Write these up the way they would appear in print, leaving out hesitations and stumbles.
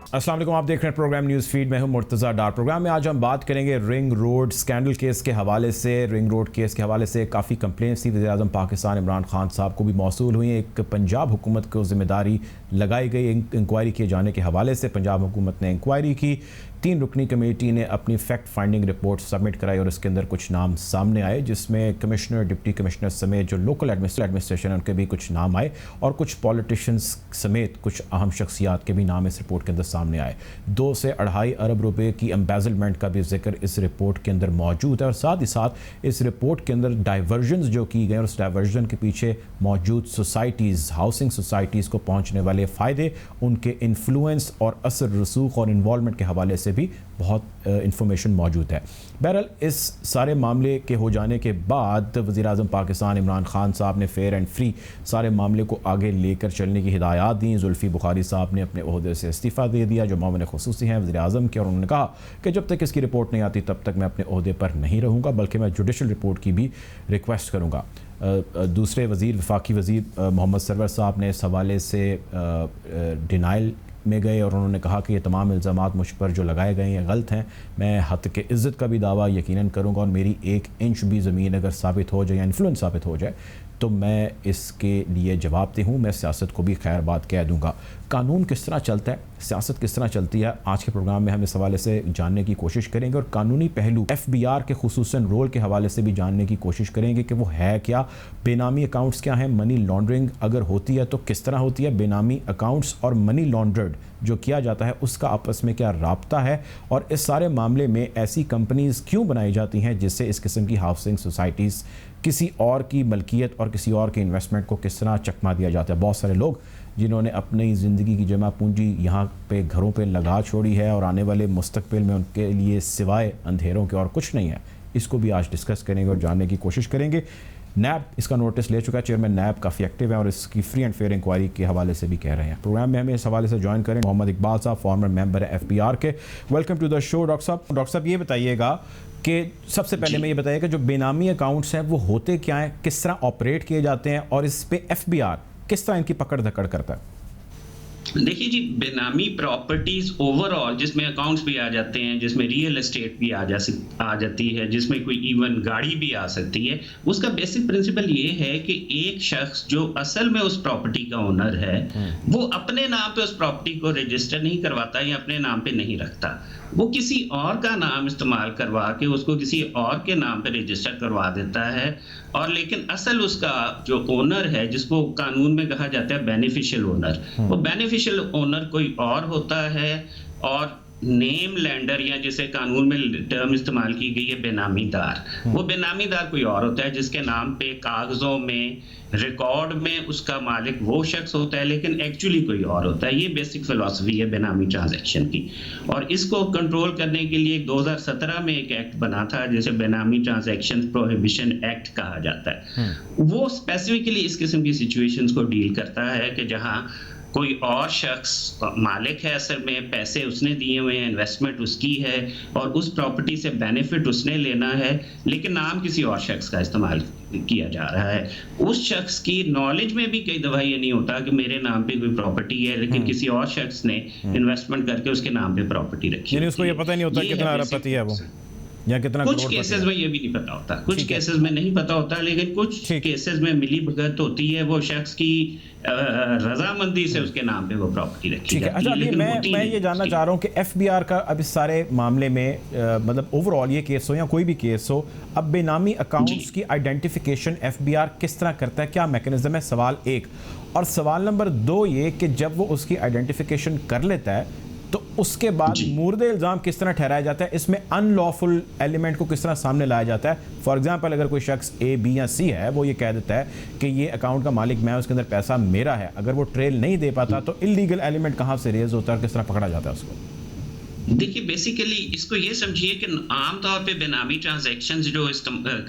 अस्सलाम वालेकुम, आप देख रहे हैं प्रोग्राम न्यूज़ फीड। मैं हूं मुर्तज़ा डार। प्रोग्राम में आज हम बात करेंगे रिंग रोड स्कैंडल केस के हवाले से। रिंग रोड केस के हवाले से काफ़ी कंप्लेंट्स थी वज़ीर आज़म पाकिस्तान इमरान खान साहब को भी मौसूल हुई। एक पंजाब हुकूमत को ज़िम्मेदारी लगाई गई इंक्वायरी किए जाने के हवाले से। पंजाब हुकूमत ने इंक्वायरी की, 3 रुकनी कमेटी ने अपनी फैक्ट फाइंडिंग रिपोर्ट सबमिट कराई और इसके अंदर कुछ नाम सामने आए, जिसमें कमिश्नर, डिप्टी कमिश्नर समेत जो लोकल एडमिनिस्ट्रेशन उनके भी कुछ नाम आए और कुछ पॉलिटिशियंस समेत कुछ अहम शख्सियात के भी नाम इस रिपोर्ट के अंदर सामने आए। 2 से 2.5 अरब रुपए की एम्बेजलमेंट का भी जिक्र इस रिपोर्ट के अंदर मौजूद है और साथ ही साथ इस रिपोर्ट के अंदर डाइवर्जन्स जो की गए और उस डाइवर्जन के पीछे मौजूद सोसाइटीज़, हाउसिंग सोसाइटीज़ को पहुँचने वाले फ़ायदे, उनके इन्फ्लुएंस और असर रसूख और इन्वॉल्वमेंट के हवाले से भी बहुत इंफॉर्मेशन मौजूद है। बहरहाल इस सारे मामले के हो जाने के बाद वज़ीर आज़म पाकिस्तान इमरान खान साहब ने फेयर एंड फ्री सारे मामले को आगे लेकर चलने की हिदायत दी। जुल्फ़ी बुखारी साहब ने अपने ओहदे से इस्तीफ़ा दे दिया, जो मामले खुसूसी हैं वज़ीर आज़म के, और उन्होंने कहा कि जब तक इसकी रिपोर्ट नहीं आती तब तक मैं अपने ओहदे पर नहीं रहूँगा, बल्कि मैं जुडिशल रिपोर्ट की भी रिक्वेस्ट करूँगा। दूसरे वज़ीर, वफाकी वज़ीर मोहम्मद सरवर साहब ने इस हवाले से डिनाइल में गए और उन्होंने कहा कि ये तमाम इल्ज़ामात मुझ पर जो लगाए गए हैं गलत हैं। मैं हद के इज़्ज़त का भी दावा यकीनन करूँगा और मेरी 1 इंच भी ज़मीन अगर साबित हो जाए या इन्फ्लुएंस साबित हो जाए तो मैं इसके लिए जवाबदेह हूँ। मैं सियासत को भी खैर बात कह दूँगा। कानून किस तरह चलता है, सियासत किस तरह चलती है, आज के प्रोग्राम में हम इस हवाले से जानने की कोशिश करेंगे और कानूनी पहलू FBR के खुसूसन रोल के हवाले से भी जानने की कोशिश करेंगे कि वो है क्या, बेनामी अकाउंट्स क्या हैं, मनी लॉन्ड्रिंग अगर होती है तो किस तरह होती है, बेनामी अकाउंट्स और मनी लॉन्ड्रड जो किया जाता है उसका आपस में क्या राब्ता है, और इस सारे मामले में ऐसी कंपनीज़ क्यों बनाई जाती हैं जिससे इस किस्म की हाउसिंग सोसाइटीज़ किसी और की मलकियत और किसी और के इन्वेस्टमेंट को किस तरह चकमा दिया जाता है। बहुत सारे लोग जिन्होंने अपनी ज़िंदगी की जमा पूंजी यहाँ पे घरों पे लगा छोड़ी है और आने वाले मुस्तकबिल में उनके लिए सिवाय अंधेरों के और कुछ नहीं है। इसको भी आज डिस्कस करेंगे और जानने की कोशिश करेंगे। नैब इसका नोटिस ले चुका है, चेयरमैन नैब काफ़ी एक्टिव है और इसकी फ्री एंड फेयर इंक्वायरी के हवाले से भी कह रहे हैं। प्रोग्राम में हमें इस हवाले से ज्वाइन करें मोहम्मद इकबाल साहब, फॉर्मर मेंबर है FBR के। Welcome to the show doctor साहब। डॉक्टर साहब, ये बताइएगा कि सबसे पहले मैं ये बताइएगा जो बेनामी अकाउंट्स हैं वो होते क्या हैं, किस तरह ऑपरेट किए जाते हैं और इस पे FBR किस तरह इनकी पकड़ धकड़ करता है? देखिए जी, बेनामी प्रॉपर्टीज ओवरऑल जिसमें अकाउंट्स भी आ जाते हैं, जिसमें रियल एस्टेट भी आ जाती है, जिसमें कोई इवन गाड़ी भी आ सकती है, उसका बेसिक प्रिंसिपल ये है कि एक शख्स जो असल में उस प्रॉपर्टी का ओनर है वो अपने नाम पे उस प्रॉपर्टी को रजिस्टर नहीं करवाता या अपने नाम पे नहीं रखता। वो किसी और का नाम इस्तेमाल करवा के उसको किसी और के नाम पे रजिस्टर करवा देता है, और लेकिन असल उसका जो ओनर है, जिसको कानून में कहा जाता है बेनिफिशियल ओनर, वो बेनिफिशियल ओनर कोई और होता है। और नेम लैंडर या जिसे कानून में टर्म इस्तेमाल की गई है बेनामीदार, वो बेनामीदार कोई और होता है जिसके नाम पे कागजों में, रिकॉर्ड में उसका मालिक वो शख्स होता है लेकिन एक्चुअली कोई और होता है। ये बेसिक फिलॉसफी है बेनामी ट्रांजैक्शन की, और इसको कंट्रोल करने के लिए 2017 में एक एक्ट बना था जिसे बेनामी ट्रांजैक्शन प्रोहिबिशन एक्ट कहा जाता है। वो स्पेसिफिकली इस किस्म की सिचुएशंस को डील करता है कि जहां कोई और शख्स मालिक है, असल में पैसे उसने दिए हुए हैं, इन्वेस्टमेंट उसकी है और उस प्रॉपर्टी से बेनिफिट उसने लेना है, लेकिन नाम किसी और शख्स का इस्तेमाल किया जा रहा है। उस शख्स की नॉलेज में भी कई दफ़ा ये नहीं होता कि मेरे नाम पे कोई प्रॉपर्टी है, लेकिन किसी और शख्स ने इन्वेस्टमेंट करके उसके नाम पे प्रॉपर्टी रखी है। उसको ये पता नहीं होता कितना अरबपति है वो या कितना। कुछ केसेस में ये भी नहीं पता होता, कुछ केसेस में नहीं पता होता, लेकिन कुछ केसेस में मिली भगत होती है, वो शख्स की रजामंदी से उसके नाम पे वो प्रॉपर्टी रखी जाती है। अच्छा, अभी मैं ये जानना चाह रहा हूँ कि FBR का अब इस सारे मामले में मतलब ओवरऑल ये केस हो या कोई भी केस हो, अब बेनामी अकाउंट्स की आइडेंटिफिकेशन FBR किस तरह करता है, क्या मैकेनिज्म है? सवाल 1। और सवाल नंबर 2 ये कि जब वो उसकी आइडेंटिफिकेशन कर लेता है तो उसके बाद मुर्द इल्ज़ाम किस तरह ठहराया जाता है, इसमें अनलॉफुल एलिमेंट को किस तरह सामने लाया जाता है? फॉर एग्जांपल, अगर कोई शख्स A, B या C है, वो ये कह देता है कि ये अकाउंट का मालिक मैं, उसके अंदर पैसा मेरा है, अगर वो ट्रेल नहीं दे पाता तो इलीगल एलिमेंट कहाँ से रेज होता है और किस तरह पकड़ा जाता है उसको? देखिए बेसिकली इसको ये समझिए कि आमतौर पे बेनामी ट्रांजैक्शंस जो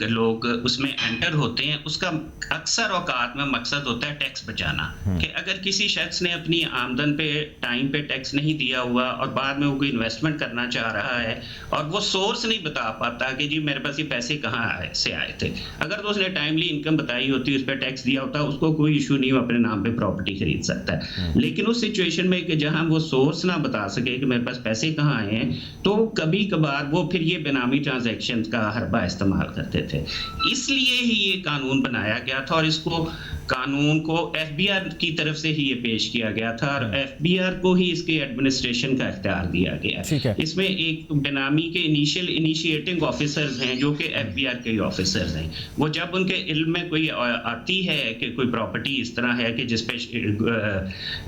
लोग उसमें एंटर होते हैं, उसका अक्सर औकात में मकसद होता है टैक्स बचाना। कि अगर किसी शख्स ने अपनी आमदन पे टाइम पे टैक्स नहीं दिया हुआ और बाद में वो कोई इन्वेस्टमेंट करना चाह रहा है और वो सोर्स नहीं बता पाता कि जी मेरे पास ये पैसे कहाँ से आए थे, अगर तो उसने टाइमली इनकम बताई होती, उस पर टैक्स दिया होता, उसको कोई इशू नहीं, वो अपने नाम पे प्रॉपर्टी खरीद सकता है। लेकिन उस सिचुएशन में कि जहां वो सोर्स ना बता सके कि मेरे पास पैसे कहाँ आए हैं, तो कभी कभार वो फिर ये बेनामी ट्रांजैक्शन का हरबा इस्तेमाल करते थे। इसलिए ही ये कानून बनाया गया था और इसको कानून को एफबीआर की तरफ से ही ये पेश किया गया था और एफबीआर को ही इसके एडमिनिस्ट्रेशन का इख्तियार दिया गया है। इसमें एक बेनामी के इनिशिएटिंग ऑफिसर्स हैं जो कि एफबीआर के ऑफिसर्स हैं। वो जब उनके इल्म में कोई आती है कि कोई प्रॉपर्टी इस तरह है कि जिस पे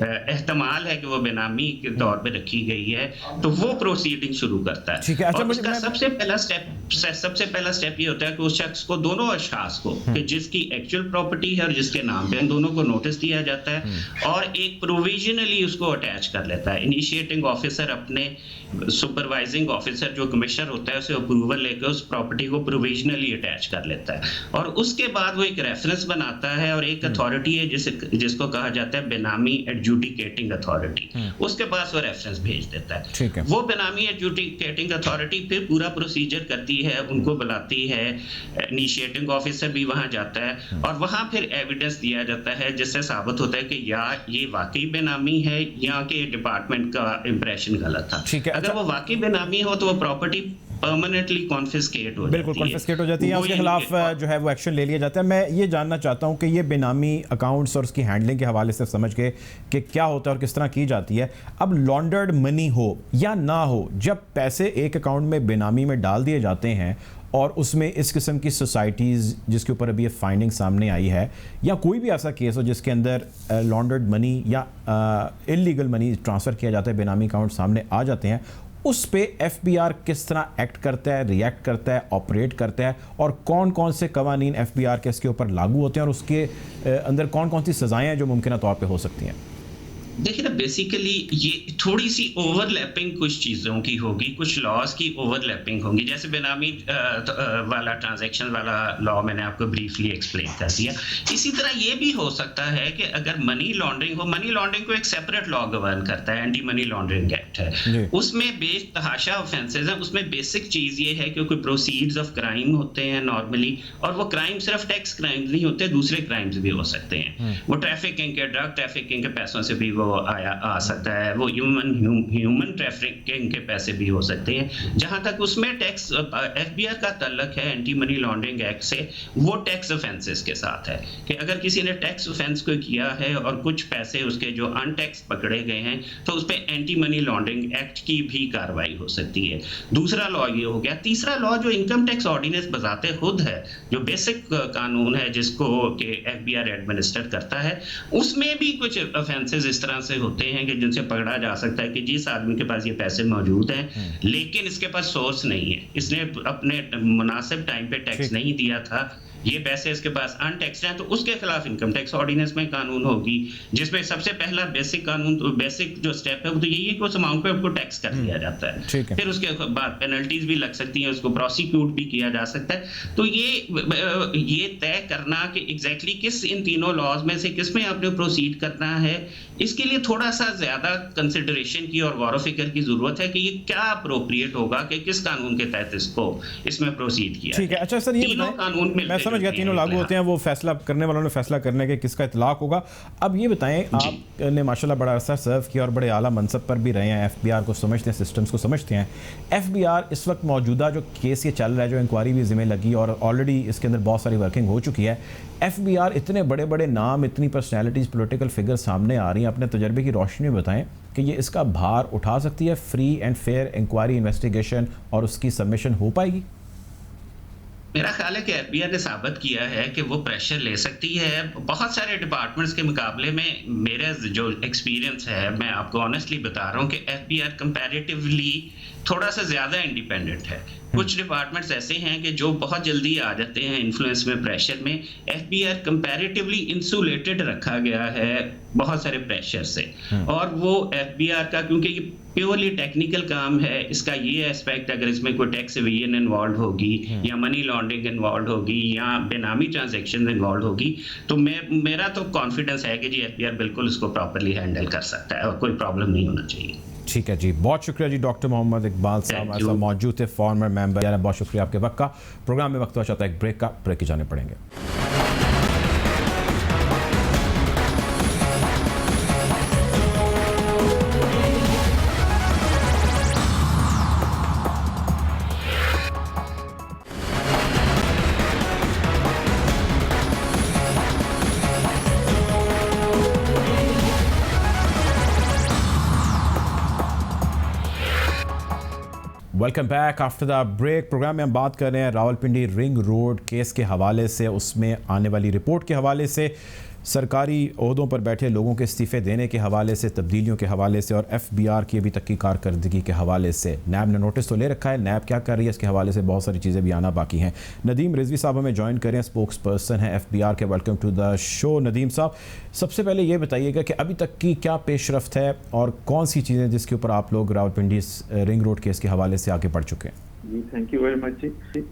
एहतमाल है कि वो बेनामी के तौर पे रखी गई है, तो वो प्रोसीडिंग शुरू करता है। और उसका सबसे पहला स्टेप ये होता है कि उस शख्स को, दोनों अशखास को, कि जिसकी एक्चुअल प्रॉपर्टी है और जिसके नाम पे, दोनों को नोटिस दिया जाता है और एक प्रोविजनली उसको अटैच कर लेता है। इनिशिएटिंग ऑफिसर अपने सुपरवाइजिंग ऑफिसर जो कमिश्नर होता है उसे अप्रूवल लेकर उस प्रॉपर्टी को प्रोविजनली अटैच कर लेता है और उसके बाद वो एक रेफरेंस बनाता है और एक अथॉरिटी है जिसको कहा जाता है बेनामी एडजुडिकेटिंग अथॉरिटी, उसके पास वो रेफरेंस भेज देता है। वो बेनामी एडजुडिकेटिंग अथॉरिटी फिर पूरा प्रोसीजर करती है, उनको बुलाती है, इनिशिएटिंग ऑफिसर भी वहां जाता है और वहां फिर एविडेंस दिया जाता है जिससे साबित होता है कि या ये वाकई बेनामी है या कि डिपार्टमेंट का इंप्रेशन गलत था। अगर वो वाकई बेनामी हो तो वो प्रॉपर्टी परमानेंटली कॉन्फिस्केट हो जाती है। बिल्कुल कॉन्फिस्केट हो जाती है, उसके खिलाफ जो है वो एक्शन ले लिया जाता है। मैं ये जानना चाहता हूँ कि ये बेनामी अकाउंट्स और उसकी हैंडलिंग के हवाले से समझ के कि क्या होता है और किस तरह की जाती है। अब लॉन्डर्ड मनी हो या ना हो, जब पैसे एक अकाउंट में बेनामी में डाल दिए जाते हैं और उसमें इस किस्म की सोसाइटीज़ जिसके ऊपर अभी ये फाइंडिंग सामने आई है, या कोई भी ऐसा केस हो जिसके अंदर लॉन्डर्ड मनी या इलीगल मनी ट्रांसफ़र किया जाता है, बेनामी अकाउंट सामने आ जाते हैं, उस पे एफबीआर किस तरह एक्ट करता है, रिएक्ट करता है, ऑपरेट करता है और कौन कौन से कवानीन एफबीआर के इसके ऊपर लागू होते हैं और उसके अंदर कौन कौन सी सज़ाएँ हैं जो मुमकिन तौर पे हो सकती हैं? देखिए ना, बेसिकली ये थोड़ी सी ओवरलैपिंग कुछ चीज़ों की होगी, कुछ लॉज की ओवरलैपिंग होगी। जैसे बेनामी वाला ट्रांजैक्शन वाला लॉ मैंने आपको ब्रीफली एक्सप्लेन कर दिया। इसी तरह ये भी हो सकता है कि अगर मनी लॉन्ड्रिंग हो, मनी लॉन्ड्रिंग को एक सेपरेट लॉ गवर्न करता है, एंटी मनी लॉन्ड्रिंग एक्ट है, उसमें बेतहाशा ऑफेंसेस हैं। उसमें बेसिक चीज़ ये है कि कोई प्रोसीड्स ऑफ क्राइम होते हैं नॉर्मली, और वो क्राइम सिर्फ टैक्स क्राइम नहीं होते, दूसरे क्राइम्स भी हो सकते हैं। वो ट्रैफिकिंग के, ड्रग ट्रैफिकिंग के पैसों से भी वो आ सकता है, वो ह्यूमन ट्रैफिकिंग के पैसे भी हो सकते हैं। जहां तक उसमें टैक्स एफबीआर का ताल्लुक है एंटी मनी लॉन्ड्रिंग एक्ट से, वो टैक्स ऑफेंसेस के साथ है कि अगर किसी ने टैक्स ऑफेंस को किया है और कुछ पैसे उसके जो अनटैक्स पकड़े गए हैं, तो उस पर एंटी मनी लॉन्ड्रिंग एक्ट की भी कार्रवाई हो सकती है। दूसरा लॉ ये हो गया। तीसरा लॉ जो इनकम टैक्स ऑर्डिनेंस बजाते खुद है, जो बेसिक कानून है जिसको कि एफबीआर एडमिनिस्टर करता है, उसमें भी कुछ ऑफेंसेस इस तरह से होते हैं कि जिनसे पकड़ा जा सकता है कि जिस आदमी के पास ये पैसे मौजूद हैं लेकिन इसके पास सोर्स नहीं है, इसने अपने मुनासिब टाइम पे टैक्स नहीं दिया था, ये पैसे इसके पास अनटैक्स्ड हैं, तो उसके खिलाफ इनकम टैक्स ऑर्डिनेंस में कानून होगी, जिसमें सबसे पहला बेसिक कानून, तो बेसिक जो स्टेप है वो तो यही है कि उस अमाउंट पे आपको टैक्स कर दिया जाता है। फिर उसके बाद पेनल्टीज भी लग सकती हैं, उसको प्रोसिक्यूट भी किया जा सकता है। तो ये तय करना कि एग्जैक्टली किस इन तीनों लॉज में से किस में आपने प्रोसीड करना है, इसके लिए थोड़ा सा ज्यादा कंसिडरेशन की और गौर फिक्र की जरूरत है कि ये क्या अप्रोप्रिएट होगा कि किस कानून के तहत इसमें प्रोसीड किया। ठीक है, अच्छा सर, ये तीनों कानून में समझ गया, तीनों लागू होते हैं, वो फैसला करने वालों ने फैसला करने के किसका इतलाक होगा। अब ये बताएं, आपने माशाल्लाह बड़ा अरसा सर्व किया और बड़े आला मनसब पर भी रहे हैं, एफबीआर को समझते हैं, सिस्टम्स को समझते हैं। एफबीआर इस वक्त मौजूदा जो केस ये चल रहा है, जो इंक्वायरी भी ज़िम्मे लगी और ऑलरेडी इसके अंदर बहुत सारी वर्किंग हो चुकी है, एफबीआर इतने बड़े बड़े नाम, इतनी पर्सनैलिटीज़, पोलिटिकल फिगर सामने आ रही हैं, अपने तजर्बे की रोशनी में बताएं कि ये इसका भार उठा सकती है, free and fair inquiry, investigation और उसकी सबमिशन हो पाएगी? मेरा ख्याल है कि एफबीआर ने साबित किया है कि वो प्रेशर ले सकती है। बहुत सारे डिपार्टमेंट्स के मुकाबले में मेरा जो एक्सपीरियंस है, मैं आपको ऑनेस्टली बता रहा हूँ कि एफबीआर कंपैरेटिवली थोड़ा सा ज़्यादा इंडिपेंडेंट है। कुछ डिपार्टमेंट्स ऐसे हैं कि जो बहुत जल्दी आ जाते हैं इन्फ्लुएंस में, प्रेशर में। एफबीआर कंपैरेटिवली इंसुलेटेड रखा गया है बहुत सारे प्रेशर से। और वो एफबीआर का, क्योंकि ये प्योरली टेक्निकल काम है, इसका ये एस्पेक्ट अगर इसमें कोई टैक्स एवेजन इन्वॉल्व होगी या मनी लॉन्ड्रिंग इन्वॉल्व होगी या बेनामी ट्रांजैक्शन इन्वॉल्व होगी, तो मेरा तो कॉन्फिडेंस है कि जी एफबीआर बिल्कुल इसको प्रॉपर्ली हैंडल कर सकता है और कोई प्रॉब्लम नहीं होना चाहिए। ठीक है जी, बहुत शुक्रिया जी डॉक्टर मोहम्मद इकबाल साहब हमारे साथ मौजूद थे, फॉर्मर मेंबर। बहुत शुक्रिया आपके वक्त का। प्रोग्राम में वक्त हुआ चाहता है एक ब्रेक का, ब्रेक की जाने पड़ेंगे। Welcome back after the break. Program में हम बात कर रहे हैं रावलपिंडी रिंग रोड केस के हवाले से, उसमें आने वाली रिपोर्ट के हवाले से, सरकारी ओहदों पर बैठे लोगों के इस्तीफ़े देने के हवाले से, तब्दीलियों के हवाले से और एफबीआर की अभी तक की कारकर्दगी के हवाले से। नैब ने नोटिस तो ले रखा है, नैब क्या कर रही है इसके हवाले से बहुत सारी चीज़ें भी आना बाकी हैं। नदीम रिजवी साहब हमें ज्वाइन करें, स्पोक्स पर्सन हैं एफबीआर के। Welcome to the show Nadeem साहब। सबसे पहले ये बताइएगा कि अभी तक की क्या पेशरफ्त है और कौन सी चीज़ें जिसके ऊपर आप लोग रावलपिंडी रिंग रोड केस के हवाले से आगे बढ़ चुके हैं। जी थैंक यू वेरी मच जी।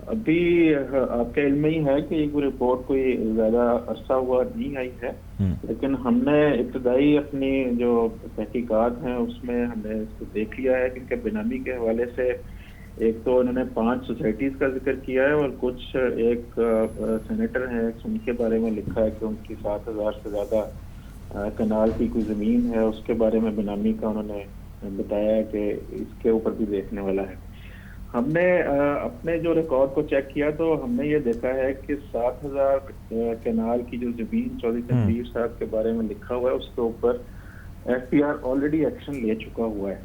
अभी आपके इल्म में ही है कि ये रिपोर्ट कोई ज़्यादा अरसा हुआ नहीं आई है, लेकिन हमने इब्तदाई अपनी जो तहकीकात हैं उसमें हमने इसको देख लिया है, क्योंकि बेनामी के हवाले से एक तो उन्होंने 5 सोसाइटीज़ का जिक्र किया है और कुछ एक सेनेटर हैं उनके बारे में लिखा है कि उनकी 7,000 से ज़्यादा कनाल की कोई ज़मीन है, उसके बारे में बेनामी का उन्होंने बताया है कि इसके ऊपर भी देखने वाला है। हमने अपने जो रिकॉर्ड को चेक किया तो हमने ये देखा है कि 7,000 कैनाल की जो जमीन चौधरी तनवीर साहब के बारे में लिखा हुआ है उसके ऊपर एफबीआर ऑलरेडी एक्शन ले चुका हुआ है।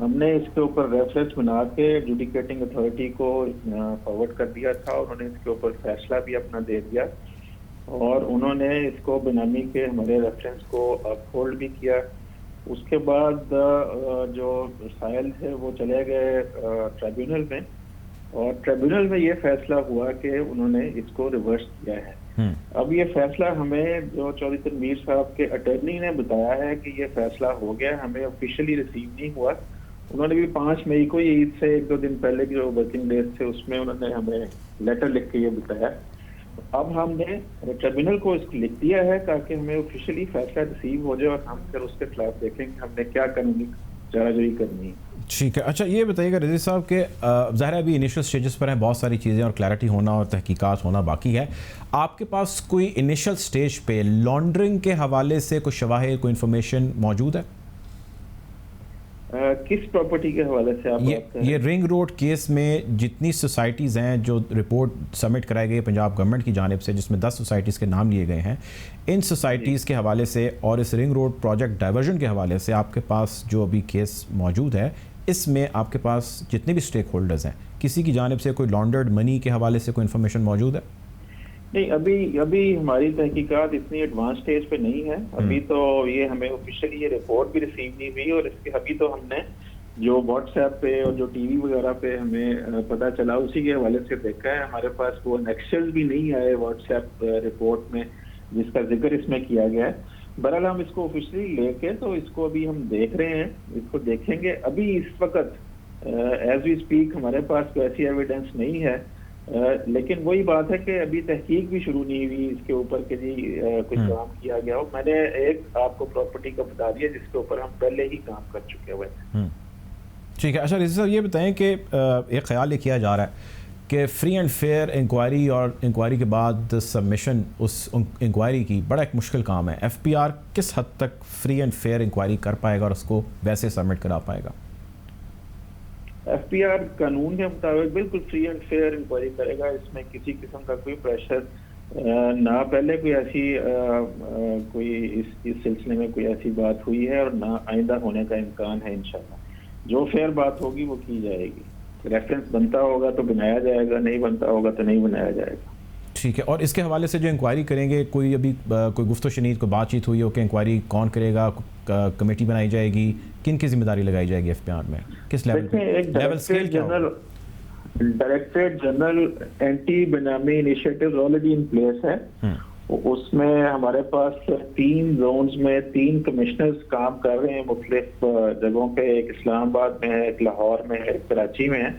हमने इसके ऊपर रेफरेंस बना के एडजुडिकेटिंग अथॉरिटी को फॉरवर्ड कर दिया था, उन्होंने इसके ऊपर फैसला भी अपना दे दिया और उन्होंने इसको बेनामी के हमारे रेफरेंस को अपहोल्ड भी किया। उसके बाद जो साइल थे वो चले गए ट्रिब्यूनल में और ट्रिब्यूनल में ये फैसला हुआ कि उन्होंने इसको रिवर्स किया है। अब ये फैसला हमें जो चौधरी तनवीर साहब के अटर्नी ने बताया है कि ये फैसला हो गया, हमें ऑफिशियली रिसीव नहीं हुआ। उन्होंने भी 5 मई को ईद से 1-2 दिन पहले जो वर्किंग डेज थे उसमें उन्होंने हमें लेटर लिख के ये बताया। अब हमने ट्रिब्यूनल को इसको लिख दिया है ताकि हमें ऑफिशियली फैसला रिसीव हो जाए और हम फिर उसके खिलाफ देखें कि हमने क्या कानूनी चाराजोई करनी है। ठीक है, अच्छा ये बताइएगा रज़ी साहब के ज़ाहिर है अभी इनिशियल स्टेजेस पर हैं, बहुत सारी चीज़ें और क्लैरिटी होना और तहकीकात होना बाकी है। आपके पास कोई इनिशियल स्टेज पे लॉन्ड्रिंग के हवाले से कोई शवाहिद, कोई इन्फॉर्मेशन मौजूद है? किस प्रॉपर्टी के हवाले से आप बात कर रहे हैं? ये रिंग रोड केस में जितनी सोसाइटीज़ हैं जो रिपोर्ट सबमिट कराई गई है पंजाब गवर्नमेंट की जानिब से, जिसमें 10 सोसाइटीज़ के नाम लिए गए हैं, इन सोसाइटीज़ के हवाले से और इस रिंग रोड प्रोजेक्ट डाइवर्जन के हवाले से आपके पास जो अभी केस मौजूद है, इसमें आपके पास जितने भी स्टेक होल्डर्स हैं, किसी की जानिब से कोई लॉन्डर्ड मनी के हवाले से कोई इन्फॉर्मेशन मौजूद है? नहीं, अभी हमारी तहकीकात इतनी एडवांस स्टेज पे नहीं है। अभी तो ये हमें ऑफिशियली ये रिपोर्ट भी रिसीव नहीं हुई और इसके अभी तो हमने जो व्हाट्सएप पे और जो टीवी वगैरह पे हमें पता चला उसी के हवाले से देखा है। हमारे पास वो नेक्सल्स भी नहीं आए व्हाट्सएप रिपोर्ट में जिसका जिक्र इसमें किया गया है। बहरहाल हम इसको ऑफिशियली लेके तो इसको अभी हम देख रहे हैं, इसको देखेंगे। अभी इस वक्त एज वी स्पीक हमारे पास कोई ऐसी एविडेंस नहीं है, लेकिन वही बात है कि अभी तहकीक भी शुरू नहीं हुई इसके ऊपर कि जी कुछ काम किया गया हो। मैंने एक आपको प्रॉपर्टी का बता दिया जिसके ऊपर हम पहले ही काम कर चुके हुए हैं। ठीक है, अच्छा रिजवी साहब ये बताएं कि एक ख्याल ये किया जा रहा है कि फ्री एंड फेयर इंक्वायरी और इंक्वायरी के बाद सबमिशन उस इंक्वायरी की बड़ा एक मुश्किल काम है। एफबीआर किस हद तक फ्री एंड फेयर इंक्वायरी कर पाएगा और उसको वैसे सबमिट करा पाएगा? एफबीआर कानून के मुताबिक बिल्कुल फ्री एंड फेयर इंक्वायरी करेगा, इसमें किसी किस्म का कोई प्रेशर ना पहले कोई ऐसी कोई इस सिलसिले में कोई ऐसी बात हुई है और ना आइंदा होने का इम्कान है। इंशाल्लाह जो फेयर बात होगी वो की जाएगी। रेफरेंस बनता होगा तो बनाया जाएगा, नहीं बनता होगा तो नहीं बनाया जाएगा। ठीक है, और इसके हवाले से जो इंक्वायरी करेंगे, कोई अभी कोई गुफ्तो शनीद को बातचीत हुई हो कि इंक्वायरी कौन करेगा, कमेटी बनाई जाएगी, किन की जिम्मेदारी लगाई जाएगी एफबीआर में, किस लेवल स्केल क्या होगा? डायरेक्टरेट जनरल एंटी बेनामी इनिशिएटिव्स ऑलरेडी इन प्लेस है उसमें हमारे पास 3 जोन्स में 3 कमिश्नर्स काम कर रहे हैं मुख्तलिफ जगहों पे। एक इस्लामाबाद में है, एक लाहौर में है, एक कराची में है।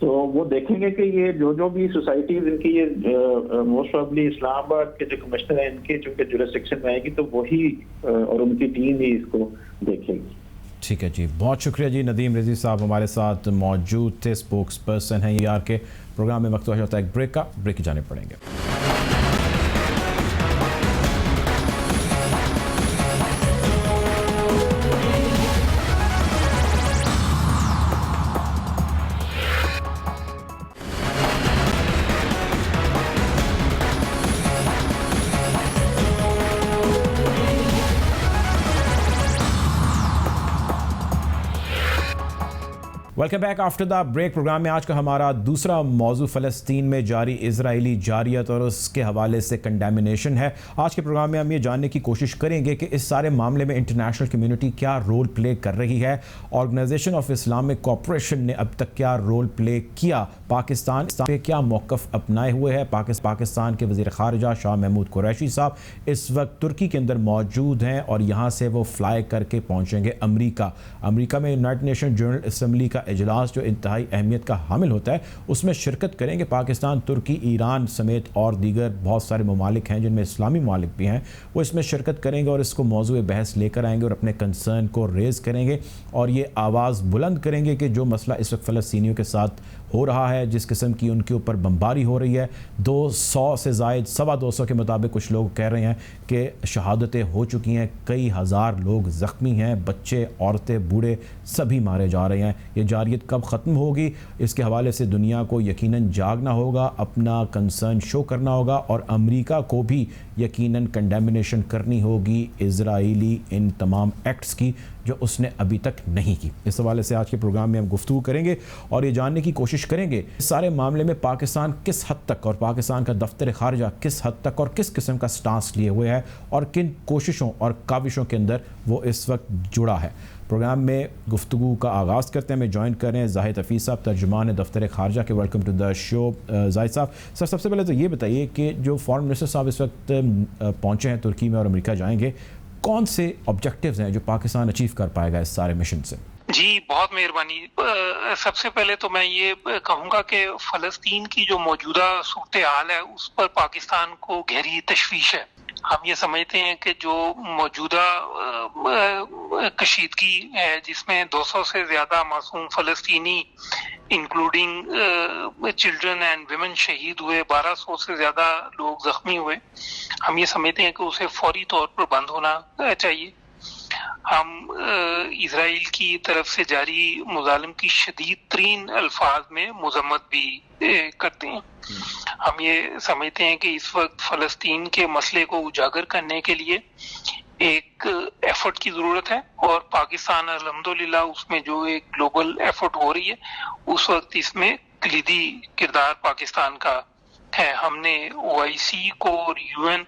तो वो देखेंगे कि ये जो भी सोसाइटीज इनकी, ये मोस्ट प्रॉब्ली इस्लामाबाद के जो कमिश्नर हैं इनके चूंकि जुरिस्डिक्शन में आएगी तो वही और उनकी टीम ही इसको देखेगी। ठीक है जी, बहुत शुक्रिया जी। नदीम रजी साहब हमारे साथ मौजूद थे, स्पोक्स पर्सन हैं ER के। प्रोग्राम में वक्त हो जाता है एक ब्रेक का, ब्रेक की जाने पड़ेंगे। Welcome back after the break. Program में आज का हमारा दूसरा मौजू फ़लस्तीन में जारी इजरायली जारियत और उसके हवाले से कंडेमिनेशन है। आज के प्रोग्राम में हम ये जानने की कोशिश करेंगे कि इस सारे मामले में इंटरनेशनल कम्युनिटी क्या रोल प्ले कर रही है, ऑर्गेनाइजेशन ऑफ इस्लामिक कोऑपरेशन ने अब तक क्या रोल प्ले किया, पाकिस्तान पे क्या मौक़िफ़ अपनाए हुए है। पाकिस्तान के वज़ीर ख़ारिजा शाह महमूद कुरैशी साहब इस वक्त तुर्की के अंदर मौजूद हैं और यहाँ से वो फ्लाई करके पहुँचेंगे अमरीका में यूनाइटेड नेशन जनरल असम्बली का इजलास जो इंतहाई अहमियत का हामिल होता है उसमें शिरकत करेंगे। पाकिस्तान, तुर्की, ईरान समेत और दीगर बहुत सारे ममालिक हैं जिनमें इस्लामी ममालिक भी हैं, वो इसमें शिरकत करेंगे और इसको मौजूद बहस लेकर आएंगे और अपने कंसर्न को रेज़ करेंगे और ये आवाज़ बुलंद करेंगे कि जो मसला इस वक्त फ़लस्तीनियों के साथ हो रहा है, जिस किस्म की उनके ऊपर बमबारी हो रही है, 200 से ज़ायद 250 के मुताबिक कुछ लोग कह रहे हैं कि शहादतें हो चुकी हैं, कई हज़ार लोग ज़ख्मी हैं, बच्चे, औरतें, बूढ़े सभी मारे जा रहे हैं। ये जारियत कब ख़त्म होगी, इसके हवाले से दुनिया को यकीनन जागना होगा, अपना कंसर्न शो करना होगा और अमेरिका को भी यकीनन कंडेमिनेशन करनी होगी इजराइली इन तमाम एक्ट्स की जो उसने अभी तक नहीं की। इस हवाले से आज के प्रोग्राम में हम गुफ्तगू करेंगे और ये जानने की कोशिश करेंगे इस सारे मामले में पाकिस्तान किस हद तक और पाकिस्तान का दफ्तर खारजा किस हद तक और किस किस्म का स्टांस लिए हुए है और किन कोशिशों और काविशों के अंदर वो इस वक्त जुड़ा है। प्रोग्राम में गुफ्तगू का आगाज़ करते हैं। मैं ज्वाइन कर रहे हैं जाहिद हफीज़ साहब, तर्जुमान है दफ्तर खारजा के। Welcome to the show Zahid साहब। सर, सबसे पहले तो ये बताइए कि जो फॉरेन मिनिस्टर साहब इस वक्त पहुँचे हैं तुर्की में और अमेरिका जाएंगे, कौन से ऑब्जेक्टिव्स हैं जो पाकिस्तान अचीव कर पाएगा इस सारे मिशन से? जी, बहुत मेहरबानी। सबसे पहले तो मैं ये कहूँगा कि फ़लस्तीन की जो मौजूदा सूरत हाल है उस पर पाकिस्तान को गहरी तशवीश है। हम ये समझते हैं कि जो मौजूदा कशीदगी है जिसमें 200 से ज़्यादा मासूम फ़लस्तीनी इंक्लूडिंग चिल्ड्रन एंड विमेन शहीद हुए, 1200 से ज़्यादा लोग ज़ख्मी हुए, हम ये समझते हैं कि उसे फौरी तौर पर बंद होना चाहिए। हम इजराइल की तरफ से जारी मुजालिम की शदीद तरीन अल्फाज में मजम्मत भी करते हैं। हम ये समझते हैं कि इस वक्त फ़लस्तीन के मसले को उजागर करने के लिए एक एफर्ट की ज़रूरत है और पाकिस्तान अल्हम्दुलिल्लाह उसमें जो एक ग्लोबल एफर्ट हो रही है उस वक्त इसमें कलीदी किरदार पाकिस्तान का है। हमने OIC को और UN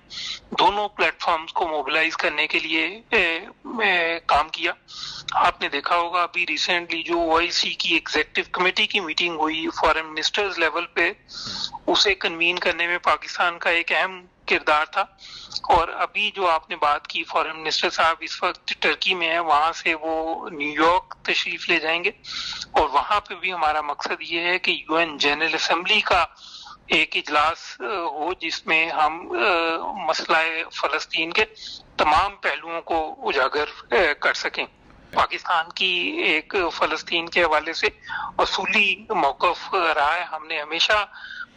दोनों प्लेटफॉर्म्स को मोबिलाइज करने के लिए काम किया। आपने देखा होगा अभी रिसेंटली जो OIC की एग्जीक्यूटिव कमेटी की मीटिंग हुई फॉरेन मिनिस्टर्स लेवल पे, उसे कन्वीन करने में पाकिस्तान का एक अहम किरदार था। और अभी जो आपने बात की, फॉरेन मिनिस्टर साहब इस वक्त टर्की में है, वहां से वो न्यूयॉर्क तशरीफ ले जाएंगे और वहां पे भी हमारा मकसद ये है कि UN जनरल असेंबली का एक इजलास हो जिसमें हम मसला फ़लस्तीन के तमाम पहलुओं को उजागर कर सकें। पाकिस्तान की एक फ़लस्तीन के हवाले से असूली मौक़िफ़ रहा है। हमने हमेशा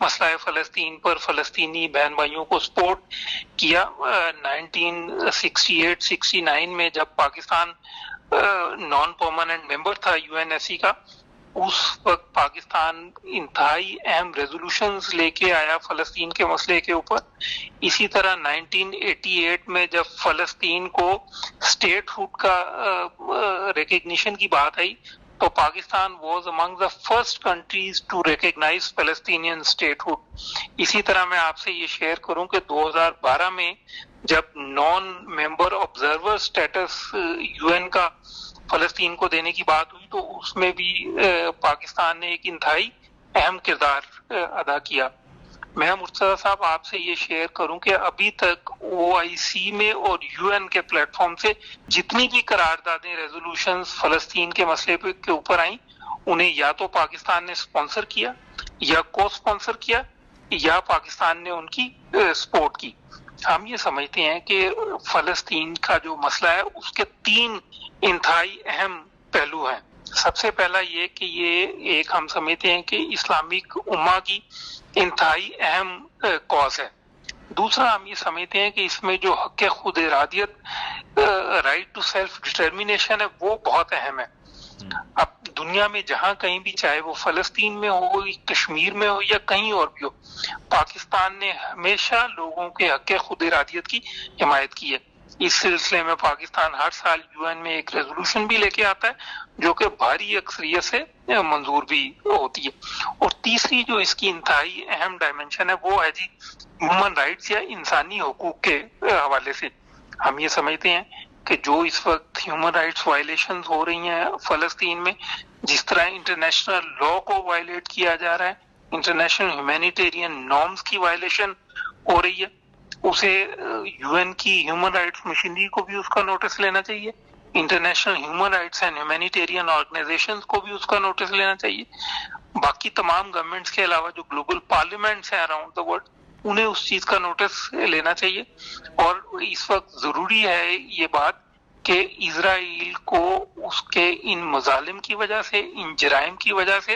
मसला फ़लस्तीन पर फ़लस्तीनी बहन भाइयों को सपोर्ट किया। 1968-69 में जब पाकिस्तान नॉन परमानेंट मेंबर था UNSC का, उस वक्त पाकिस्तान इंतहाई अहम रेजोल्यूशंस लेके आया फ़लस्तीन के मसले के ऊपर। इसी तरह 1988 में जब फ़लस्तीन को स्टेटहुड का रिकग्निशन की बात आई तो Pakistan was among the first countries to recognise Palestinian statehood. इसी तरह मैं आपसे ये शेयर करूं कि 2012 में जब non member observer status UN का फ़लस्तीन को देने की बात हुई तो उसमें भी पाकिस्तान ने एक इंतहाई अहम किरदार अदा किया। मैं मुर्तज़ा साहब आपसे ये शेयर करूं कि अभी तक OIC में और UN के प्लेटफॉर्म से जितनी भी करारदादें रेजोल्यूशंस फलस्तीन के मसले के ऊपर आई, उन्हें या तो पाकिस्तान ने स्पॉन्सर किया या को स्पॉन्सर किया या पाकिस्तान ने उनकी सपोर्ट की। हम ये समझते हैं कि फलस्तीन का जो मसला है उसके 3 इंतहाई अहम पहलू हैं। सबसे पहला ये कि ये एक हम समझते हैं कि इस्लामिक उम्मा की इंतहाई अहम कॉज है। दूसरा हम ये समझते हैं कि इसमें जो हक खुद इरादियत, राइट टू सेल्फ डिटर्मिनेशन है, वो बहुत अहम है। अब दुनिया में जहां कहीं भी, चाहे वो फलस्तीन में हो, कश्मीर में हो या कहीं और भी हो, पाकिस्तान ने हमेशा लोगों के हक खुद इरादियत की हिमायत की है। इस सिलसिले में पाकिस्तान हर साल UN में एक रेजोल्यूशन भी लेके आता है जो कि भारी अक्सरियत से मंजूर भी होती है। और तीसरी जो इसकी इंतहाई अहम डायमेंशन है वो है जी ह्यूमन राइट्स या इंसानी हुकूक के हवाले से। हम ये समझते हैं कि जो इस वक्त ह्यूमन राइट्स वायलेशन हो रही हैं फलस्तीन में, जिस तरह इंटरनेशनल लॉ को वायलेट किया जा रहा है, इंटरनेशनल ह्यूमैनिटेरियन नॉर्म्स की वायलेशन हो रही है, उसे UN की ह्यूमन राइट्स मशीनरी को भी उसका नोटिस लेना चाहिए, international human rights and humanitarian organisations को भी उसका नोटिस लेना चाहिए। बाकी तमाम गवर्नमेंट्स के अलावा जो ग्लोबल पार्लियामेंट्स हैं अराउंड द वर्ल्ड, उन्हें उस चीज का नोटिस लेना चाहिए। और इस वक्त जरूरी है ये बात कि इजराइल को उसके इन मजालिम की वजह से, इन जराइम की वजह से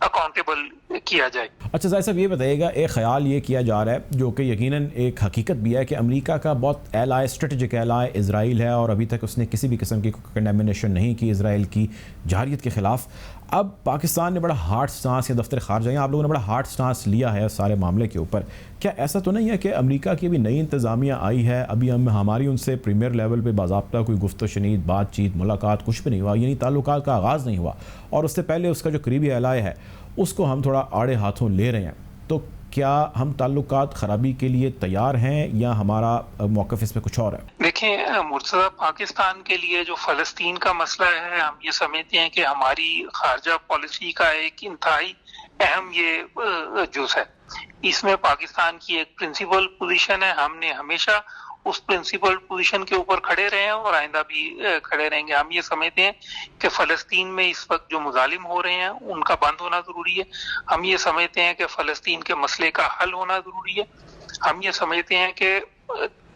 अकाउंटेबल किया जाए। अच्छा जाहिर साहब, ये बताइएगा, एक ख्याल ये किया जा रहा है जो कि यकीनन एक हकीकत भी है कि अमेरिका का बहुत एलाय, स्ट्रेटेजिक एलाय इजराइल है और अभी तक उसने किसी भी किस्म की कंडेमिनेशन नहीं की इजराइल की जारियत के ख़िलाफ़। अब पाकिस्तान ने बड़ा हार्ड स्टांस, या दफ्तर खारजा आप लोगों ने बड़ा हार्ड स्टांस लिया है सारे मामले के ऊपर। क्या ऐसा तो नहीं है कि अमेरिका की अभी नई इंतज़ामिया आई है, अभी हमारी उनसे प्रीमियर लेवल पे बाज़ाब्ता कोई गुफ्तो शनीद, बातचीत, मुलाकात कुछ भी नहीं हुआ, यानी ताल्लुकात का आगाज़ नहीं हुआ, और उससे पहले उसका जो करीबी एलाय है उसको हम थोड़ा आड़े हाथों ले रहे हैं, तो क्या हम ताल्लुकात खराबी के लिए तैयार हैं या हमारा मौक़िफ़ इस पे कुछ और है? देखिए मुर्तज़ा, पाकिस्तान के लिए जो फ़लस्तीन का मसला है, हम ये समझते हैं कि हमारी खारजा पॉलिसी का एक इंतहाई अहम ये जुज़ है। इसमें पाकिस्तान की एक प्रिंसिपल पोजीशन है, हमने हमेशा उस प्रिंसिपल पोजीशन के ऊपर खड़े रहे हैं और आइंदा भी खड़े रहेंगे। हम ये समझते हैं कि फलस्तीन में इस वक्त जो मुजालिम हो रहे हैं उनका बंद होना जरूरी है। हम ये समझते हैं कि फलस्तीन के मसले का हल होना जरूरी है। हम ये समझते हैं कि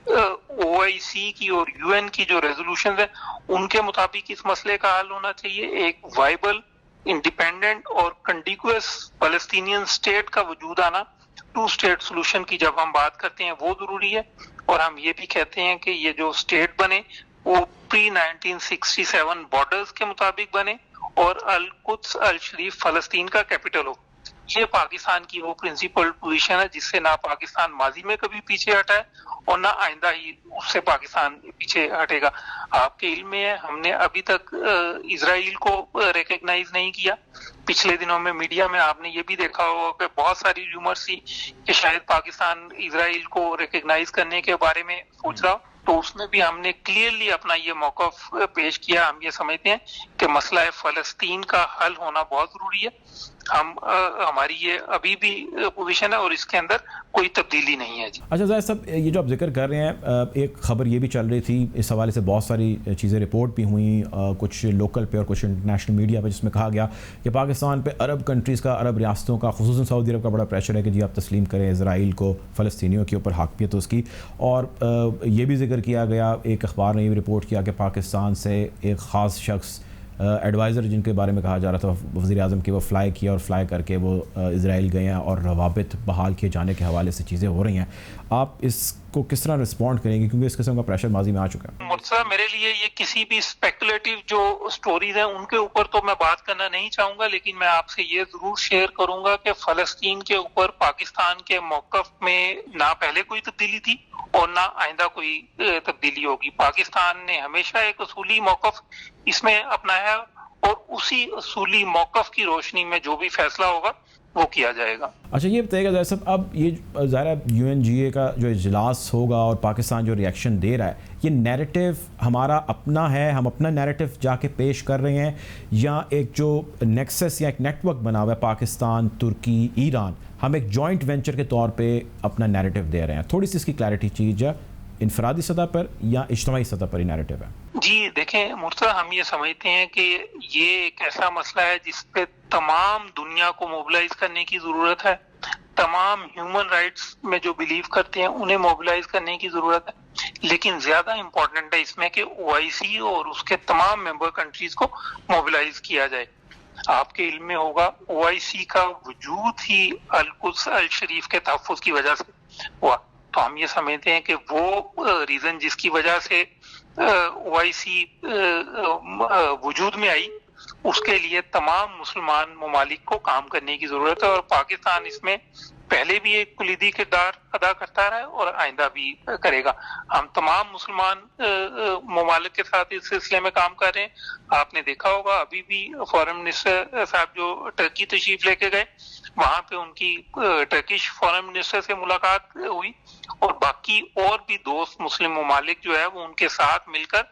OIC की और UN की जो रेजोल्यूशन है उनके मुताबिक इस मसले का हल होना चाहिए। एक वाइबल, इंडिपेंडेंट और कंटिग्युअस फलस्तीनियन स्टेट का वजूद आना, 2 स्टेट सोल्यूशन की जब हम बात करते हैं वो जरूरी है। और हम ये भी कहते हैं कि ये जो स्टेट बने वो प्री 1967 बॉर्डर्स के मुताबिक बने और अल कुद्स अल शरीफ फलस्तीन का कैपिटल हो। ये पाकिस्तान की वो प्रिंसिपल पोजीशन है जिससे ना पाकिस्तान माजी में कभी पीछे हटा है और ना आइंदा ही उससे पाकिस्तान पीछे हटेगा। आपके इल्म में है, हमने अभी तक इजराइल को रिकॉग्नाइज नहीं किया। पिछले दिनों में मीडिया में आपने ये भी देखा होगा कि बहुत सारी रूमर्स थी कि शायद पाकिस्तान इजराइल को रिकॉग्नाइज करने के बारे में सोच रहा हो, तो उसमें भी हमने क्लियरली अपना ये मौक़िफ़ पेश किया। हम ये समझते हैं कि मसला फ़लस्तीन का हल होना बहुत जरूरी है। हमारी ये अभी भी पोजीशन है और इसके अंदर कोई तब्दीली नहीं है जी। अच्छा जाहिर साहब, ये जो आप जिक्र कर रहे हैं, एक खबर ये भी चल रही थी, इस हवाले से बहुत सारी चीज़ें रिपोर्ट भी हुई, कुछ लोकल पे और कुछ इंटरनेशनल मीडिया पे, जिसमें कहा गया कि पाकिस्तान पे अरब कंट्रीज़ का, अरब रियासतों का, खुसूसन सऊदी अरब का बड़ा प्रेशर है कि जी आप तस्लीम करें इजराइल को, फ़लस्तीनियों के ऊपर हाकमियत उसकी। और ये भी जिक्र किया गया, एक अखबार ने ये भी रिपोर्ट किया कि पाकिस्तान से एक ख़ास शख्स एडवाइज़र जिनके बारे में कहा जा रहा था वज़ीर आज़म की, वो फ़्लाई किया और फ़्लाई करके वो इजराइल गए हैं और रवाबित बहाल किए जाने के हवाले से चीज़ें हो रही हैं। आप इसको किस तरह रिस्पॉन्ड करेंगे, क्योंकि इस किस्म का प्रेशर माजी में आ चुका है? मुर्तज़ा, मेरे लिए ये किसी भी स्पेकुलेटिव जो स्टोरीज हैं उनके ऊपर तो मैं बात करना नहीं चाहूँगा, लेकिन मैं आपसे ये ज़रूर शेयर करूँगा कि फ़लस्तीन के ऊपर पाकिस्तान के मौक़िफ़ में ना पहले कोई तब्दीली थी और ना आइंदा कोई तब्दीली होगी। पाकिस्तान ने हमेशा एक उसूली मौक़िफ़ इसमें अपनाया और उसी असूली मौकफ की रोशनी में जो भी फैसला होगा वो किया जाएगा। अच्छा, ये बताइएगा ज़रा साहब, अब ये ज़रा UNGA का जो इजलास होगा और पाकिस्तान जो रिएक्शन दे रहा है, ये नैरेटिव हमारा अपना है, हम अपना नैरेटिव जाके पेश कर रहे हैं, या एक जो नेक्सस या एक नेटवर्क बना हुआ है पाकिस्तान, तुर्की, ईरान, हम एक जॉइंट वेंचर के तौर पे अपना नैरेटिव दे रहे हैं? थोड़ी सी इसकी क्लैरिटी चाहिए, इनफरादी सतह पर या इज्तिमाई सतह पर ही नैरेटिव है? जी देखें मुर्तज़ा, हम ये समझते हैं कि ये एक ऐसा मसला है जिस पे तमाम दुनिया को मोबिलाइज करने की जरूरत है। तमाम ह्यूमन राइट्स में जो बिलीव करते हैं उन्हें मोबिलाइज करने की जरूरत है, लेकिन ज्यादा इम्पोर्टेंट है इसमें कि OIC और उसके तमाम मेंबर कंट्रीज को मोबिलाइज किया जाए। आपके इल्म में होगा OIC का वजूद ही अल-कुद्स अल-शरीफ के तहफ़्फ़ुज़ की वजह से हुआ। तो हम ये समझते हैं कि वो रीजन जिसकी वजह से OIC वजूद में आई, उसके लिए तमाम मुसलमान ममालिक को काम करने की जरूरत है, और पाकिस्तान इसमें पहले भी एक कुलीदी किरदार अदा करता रहा है और आइंदा भी करेगा। हम तमाम मुसलमान ममालिक के साथ इस सिलसिले में काम कर रहे हैं। आपने देखा होगा अभी भी फॉरेन मिनिस्टर साहब जो टर्की तशरीफ लेके गए, वहां पे उनकी टर्किश फॉरेन मिनिस्टर से मुलाकात हुई, और बाकी और भी दोस्त मुस्लिम ममालिक जो है वो उनके साथ मिलकर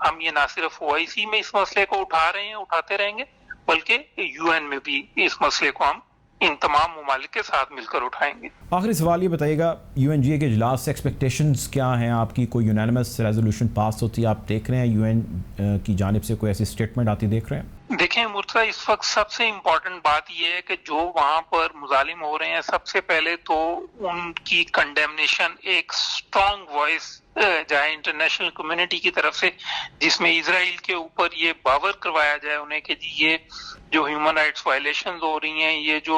हम ये ना सिर्फ OIC में इस मसले को उठा रहे हैं, उठाते रहेंगे, बल्कि UN में भी इस मसले को हम इन तमाम ममालिक के साथ मिलकर उठाएंगे। आखिरी सवाल ये बताइएगा, UNGA के इजलास से एक्सपेक्टेशंस क्या हैं आपकी? कोई यूनानिमस रेजोल्यूशन पास होती है आप देख रहे हैं? UN की जानिब से कोई ऐसी स्टेटमेंट आती देख रहे हैं? देखें मुर्तज़ा, इस वक्त सबसे इम्पोर्टेंट बात यह है कि जो वहां पर मुजालिम हो रहे हैं, सबसे पहले तो उनकी कंडेमनेशन एक स्ट्रॉन्ग वॉइस जाए इंटरनेशनल कम्युनिटी की तरफ से, जिसमें इजराइल के ऊपर ये बावर करवाया जाए उन्हें कि जी ये जो ह्यूमन राइट्स वायलेशंस हो रही हैं, ये जो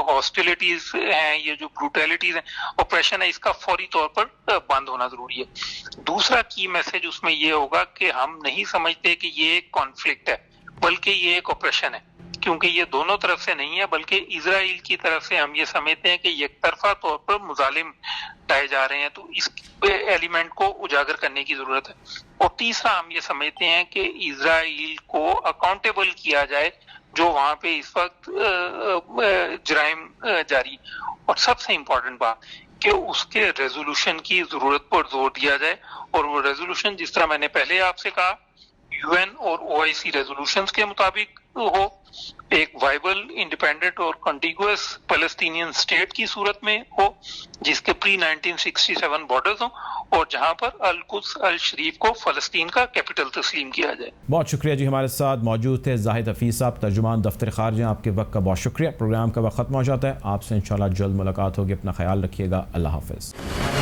हॉस्टिलिटीज हैं, ये जो ब्रूटैलिटीज हैं, ऑपरेशन है, इसका फौरी तौर पर बंद होना जरूरी है। दूसरा की मैसेज उसमें ये होगा कि हम नहीं समझते कि ये एक कॉन्फ्लिक्ट है, बल्कि ये एक ऑपरेशन है, क्योंकि ये दोनों तरफ से नहीं है, बल्कि इजराइल की तरफ से हम ये समझते हैं कि एक तरफा तौर पर मुजालिम ढाए जा रहे हैं। तो इस एलिमेंट को उजागर करने की जरूरत है। और तीसरा हम ये समझते हैं कि इजराइल को अकाउंटेबल किया जाए जो वहां पे इस वक्त जराइम जारी। और सबसे इम्पोर्टेंट बात कि उसके रेजोल्यूशन की जरूरत पर जोर दिया जाए, और वो रेजोल्यूशन जिस तरह मैंने पहले आपसे कहा UN और OIC रेजोल्यूशंस के मुताबिक हो, एक वाइबल, इंडिपेंडेंट और कॉन्टिगुअस पैलेस्टीनियन स्टेट की सूरत में हो, जिसके प्री 1967 बॉर्डर्स हों, और जहां पर अल-कुद्स अल-शरीफ को फलस्तीन का कैपिटल तस्लीम किया जाए। बहुत शुक्रिया जी, हमारे साथ मौजूद थे जाहिद हफीज साहब, तर्जुमान दफ्तर खारजा। आपके वक्त का बहुत शुक्रिया। प्रोग्राम का वक्त खत्म हो जाता है, आपसे इंशाल्लाह जल्द मुलाकात होगी। अपना ख्याल रखिएगा। अल्लाह हाफिज़।